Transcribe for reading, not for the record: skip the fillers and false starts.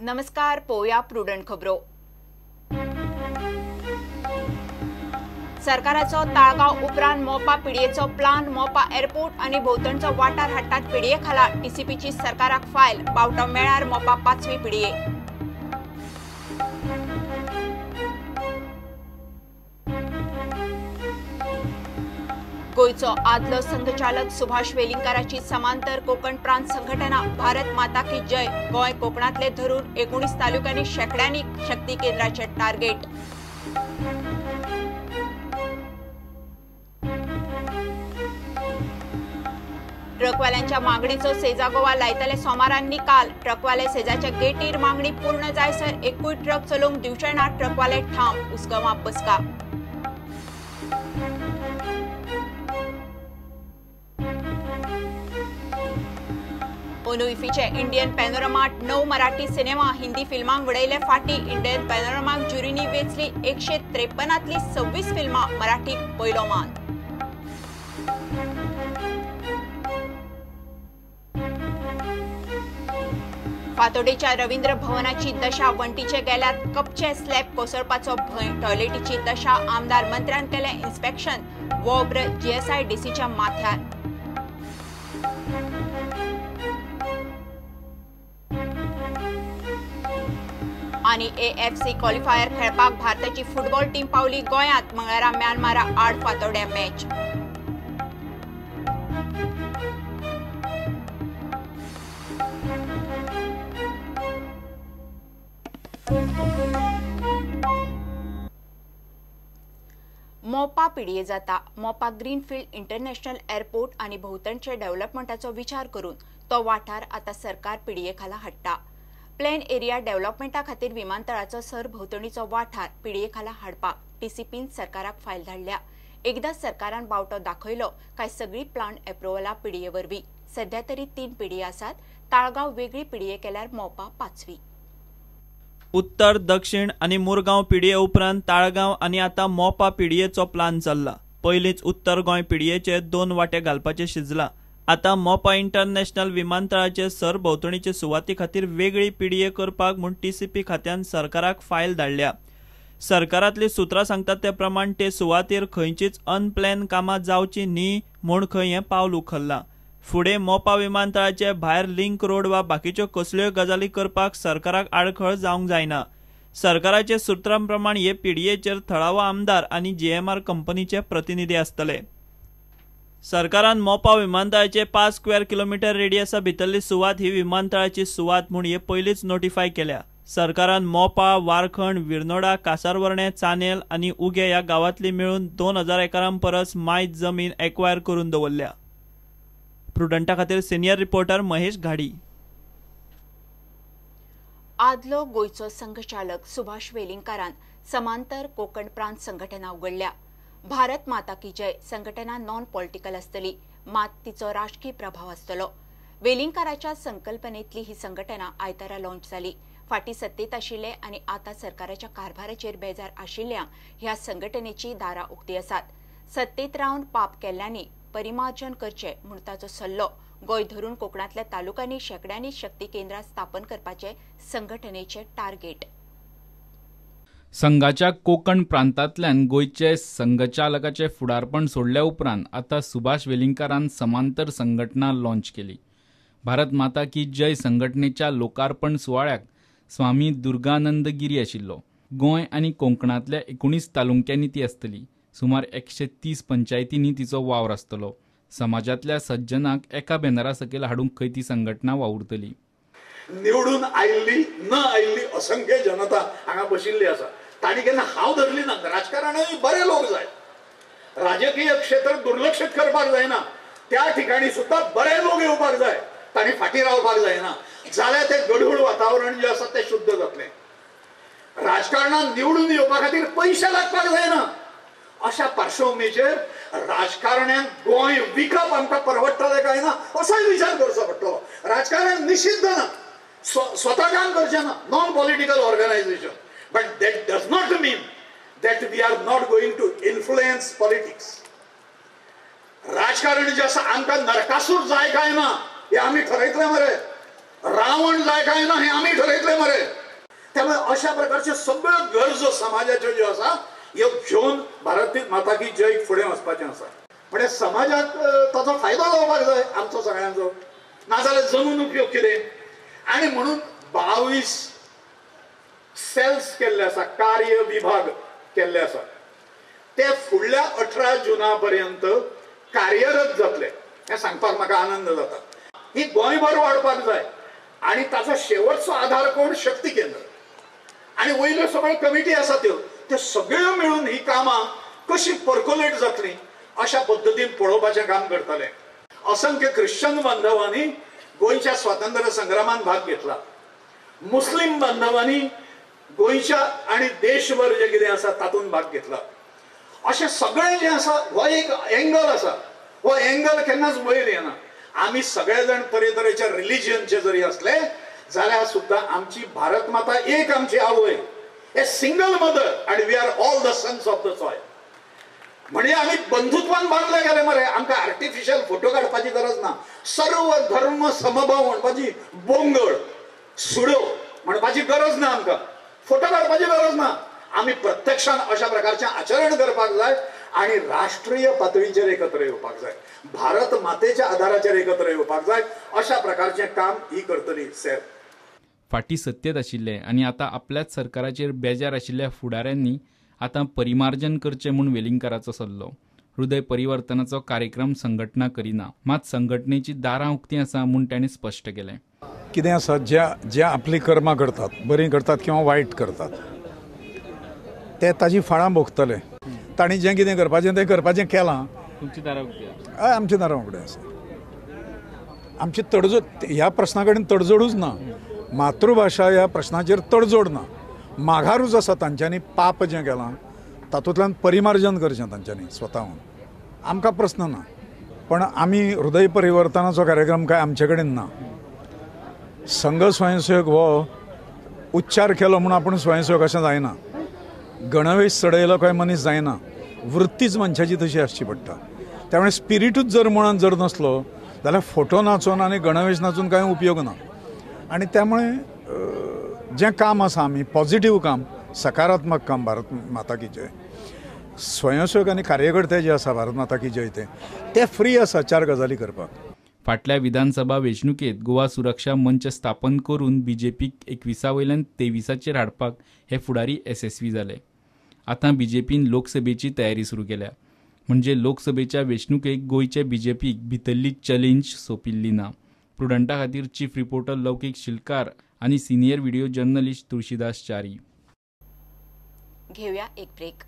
नमस्कार, पोया प्रुडंट खबरो। सरकाराचो ताळगाव उपरांत मोपा पिडयेचो प्लान मोपा एअरपोर्ट आणि भोवतणचो वाठार हाडटात पिडये खाला टीसीपीची सरकाराक फायल बावटो मेळ्यार मोपा 5वी पिडये। गोयचो आदलो संघचालक सुभाष वेलिंगकाराची समांतर कोकण प्रांत संघटना भारत माता की जय गोय कोकणातले धरून 19 तालुक्यांनी शेकड्यांनी शक्ती केंद्राचे टार्गेट। ट्रकवाल्यांच्या मागणीचो सेजा गोवा लायतले सोमारान निकाल ट्रकवाले सेजाच्या गेटीर मागणी पूर्ण जायसर एकूय ट्रक चलोवंक दिवचे ना ट्रकवाले ठाम उस्कमा बसका। ओनुइफीचे इंडियन पॅनोरमात 9 मराठी सिनेमा हिंदी फिल्मांक वडयले फाटी इंडियन पॅनोरमाक ज्युरीनी वेचली 153तली 26 फिल्मां मराठीक पयलो मान। फातोडेच्या रवींद्र भवनाची दशा वंटीचे गेल्यात कपचे स्लॅब कोसळपाचो भंय टॉयलेटीची दशा आमदार मंत्र्यान केले इन्स्पेक्शन वोब्र जीएसआयडीसीच्या माथ्यार। आणि एएफसी क्वालिफायर खेळपाक भारताची फुटबॉल टीम पावली गोंयांत मंगळारा म्यानमारा आड फातोड्या मॅच। मोपा पिडये जाता मोपा ग्रीनफील्ड इंटरनॅशनल एअरपोर्ट आणि भोवतणचे डेव्हलपमेंटाचो विचार करून तो वाठार आता सरकार पिडये खाला हाडटा। प्लेन एरिया डेव्हलपमेंटा खातीर विमानतळाचो सरभोवतणीचो वाठार पिडये खाला हाडपाक टीसीपीन सरकाराक फायल धाडल्या। एकदा सरकारान बावटो दाखयलो काय सगळी प्लांट अप्रुवला पिडये वरवीं। सध्या तरी 3 पिडये आसात। ताळगाव वेगळी पिडये केल्यार मोपा 5वी। उत्तर दक्षिण आणि मुरगांव पिडये उपरांत ताळगांव आणि आता मोपा पिडयेचो प्लान चल्ला। पयलींच उत्तर गोंय पिडयेचे 2 वाटे घालपाचे शिजला। आता मोपा इंटरनॅशनल विमानतळाचे सरभोवतणीचे सुवाती खातीर वेगळी पिडये करपाक म्हूण टीसीपी खात्यान सरकाराक फायल धाडल्या। सरकारांतली सुत्रां सांगतात ते प्रमाण ते सुवातेर खंयचीच अनप्लॅन कामां जावची न्ही म्हूण खंय हें पावल उखल्लां। फुडें मोपा विमानतळाचे भायर लिंक रोड वा बाकीच्यो कसल्योय गजाली करपाक सरकाराक आडखळ जावंक जायना। सरकाराचे सुत्रां प्रमाण हे पिडयेचेर थळावो आमदार आनी जीएमआर कंपनीचे प्रतिनिधी आसतले। सरकारान मोपा विमानतळाचे 5 स्क्वेअर किलोमीटर रेडियसा भितरली सुवात ही विमानतळाची सुवात म्हूण हे पयलींच नोटिफाय केल्या। सरकारान मोपा वारखंड विर्नोडा कासारवर्णे चानेल आनी उगे ह्या गांवांतली मेळून 2000 एकरां परस मायज जमीन एक्वायर करून दवरल्या। प्रुडंटा खातीर सिनियर रिपोर्टर महेश घाडी। आदलो गोयचो संघचालक सुभाष वेलिंगकारान समांतर कोकण प्रांत संघटना उगडल्या। भारत माता की जय संघटना नॉन पॉलिटिकल आसतली मात तिचो राजकीय प्रभाव आसतलो। वेलिंगकाराच्या संकल्पनेतली ही संघटना आयतारा लॉन्च जाली। फाटी सत्तेत आशिल्ले आनी आता सरकाराच्या कारभाराचेर बेजार आशिल्ल्यांक ह्या संघटनेची दारां उक्ती आसात। सत्तेत रावन पाप केल्ल्यांनी परिमार्जन करचे म्हूण ताचो सल्लो गोंय धरून कोकणातल्या तालुक्यांनी शेकड्यांनी शक्ती केंद्रां स्थापन करपाचे संघटनेचे टार्गेट। संघाच्या कोकण प्रांतांतल्यान गोयचे संघचालकाचे फुडारपण सोडल्या उपरांत आता सुभाष वेलिंगकारान समांतर संघटना लॉन्च केली। भारत माता की जय संघटनेच्या लोकार्पण सुवाळ्याक स्वामी दुर्गानंद गिरी आशिल्लो। गोंय आनी कोंकणातल्या 19 तालुक्यांनी ती आसतली। सुमार 130 पंचायतींनी तिचो वावर आसतलो। समाजातल्या सज्जनाक एका बॅनरा सकयल हाडूंक खंय ती संघटना वावुरतली। निवडून आयिल्ली न आयिल्ली असंख्य जनता हांगा बशिल्ली आसा। तांणी केन्ना हाव धरली ना। राजकारणानूय बरे लोक जाय, राजकीय क्षेत्र दुर्लक्षित करपाक जायना। त्या ठिकाणी सुद्धा बरे लोक येवपाक जाय, तांणी फाटी रावपाक जायना। जाल्यार ते गडूळ वातावरण जे आसा ते शुद्ध जातलें। राजकारणात निवडून येवपा खातीर पयशे लागपाक जायना। अशा पार्श्वभूमीचेर राजकारण्यांक गोंय विकप आमकां परवडटलें काय ना असोय विचार करचो पडटलो। राजकारण निषिद्ध ना, स्वता काम करचें ना, non political organization, but that does not mean that we are not going to influence politics. राजकारण जे आसा आमकां नरकासूर जाय काय ना हे आमी ठरयतले मरे। रावण जाय जाय काय ना हे आम्ही ठरयतले मरे. त्यामुळे अशा प्रकारचे सगळ्यो गरजो समाजाच्यो ज्यो आसा ह्यो घेवन भारत माता की जय फुडें वचपाचें आसा. म्हणजे समाजाक ताचो फायदो जावपाक जाय आमचो सगळ्यांचो, नाजाल्यार जमून उपयोग कितें. आणि म्हणून 22 सेल्स केल्ले आसा, कार्य विभाग केल्ले आसा. ते फुडल्या 18 जुना पर्यंत कार्यरत जातले हे सांगपाक म्हाका आनंद जाता. ही गोंयभर वाडपाक जाय आणि ताचो शेवटचो आधार कोण? शक्ती केंद्र. आणि वयल्यो सगळ्यो कमिटी आसा त्यो सगळ्यो मिळून ही कामां कशी पर्कोलेट जातली अशा पद्धतीन पळोवपाचें काम करतले. असंख्य ख्रिश्चन बांधवांनी गोंयच्या स्वातंत्र्य संग्रामात भाग घेतला. मुस्लिम बांधवांनी गोंयच्या आणि देशभर जे कितें आसा तातूंत भाग घेतला. अशें सगळें जें आसा हो एक एंगल आसा. हो एंगल केन्नाच वयर येना. आमी सगळे जाण तरेतरेच्या रिलिजनचे जरी असले जाल्यार सुद्धा आमची भारत माता एक आमची आवय, a single mother and we are all the sons of the soil. म्हणजे आम्ही बंधुत्वान बांधले गेले मरे. आमकां आर्टिफिशियल फोटो काडपाची गरज ना. सर्व धर्म समभाव म्हणपाची बोंगळ सुडो म्हणपाची गरज ना. आमकां फोटो काडपाची गरज ना. आम्ही प्रत्यक्षान अशा प्रकारचे आचरण करपाक जाय आणि राष्ट्रीय पातळीचेर एकत्र येवपाक जाय. भारत मातेच्या आधाराचेर एकत्र येवपाक जाय. अशा प्रकारचे काम ही करतली सॅर. फाटी सत्तेत आशिल्ले आणि आता आपल्याच सरकाराचेर बेजार आशिल्ल्या फुडाऱ्यांनी आता परिमार्जन करचे म्हूण वेलिंगकाराचो सल्लो. हृदय परिवर्तनाचो कार्यक्रम संघटना करिना, मात संघटनेची दारां उक्तीं आसा म्हूण ताणें स्पश्ट केलें. कितें आसा जे आपली कर्मां करतात, बरीं करतात किंवा वायट करतात, ते ताजी फळां भोगतले. तांणी जें कितें करपाचें तें करपाचें केलां. तुमची दारां उक्ती हय, आमच्या दारां उगडें आसा. आमची तडजोड ह्या प्रश्ना कडेन तडजोडूच ना. मातृभाशा ह्या प्रश्नाचेर तडजोड ना. माघारूच आसा तांच्यांनी पाप जें केलां तातूंतल्यान परिमार्जन करचें तांच्यांनी स्वताहून. आमकां प्रस्न ना. पण आमी हृदय परिवर्तनाचो कार्यक्रम काय आमचे कडेन ना. संघ स्वयंसेवक हो उच्चार केलो म्हणून आपूण स्वयंसेवक अशें जायना. गणवेश चडयलो काय मनीस जायना. वृत्तीच मनशाची तशी आसची पडटा. त्यामुळे स्पिरिटूच जर मनांत जर नसलो जाल्यार फोटो नाचोवन आनी गणवेश नाचून कांय उपयोग ना. आणि त्यामुळे जें काम आसा आमी पॉझिटिव्ह काम, सकारात्मक काम भारत माता की जय, स्वयंसेवक आनी कार्यकर्ते जे आसा भारत माता की जय ते फ्री आसा 4 गजाली करपाक. फाटल्या विधानसभा वेंचणुकेत गोवा सुरक्षा मंच स्थापन करून बीजेपीक 21 वयल्यान 23चेर हाडपाक हे फुडारी यशस्वी जाले. आतां बीजेपीन लोकसभेची तयारी सुरू केल्या. म्हणजे लोकसभेच्या वेंचणुकेक गोंयचे बीजेपीक भितरली चॅलेंज सोंपिल्ली ना. प्रुडंटा खातीर चीफ रिपोर्टर लौकीक शिलकार आणि senior video journalist Tulshidas Chari. घेऊया एक ब्रेक.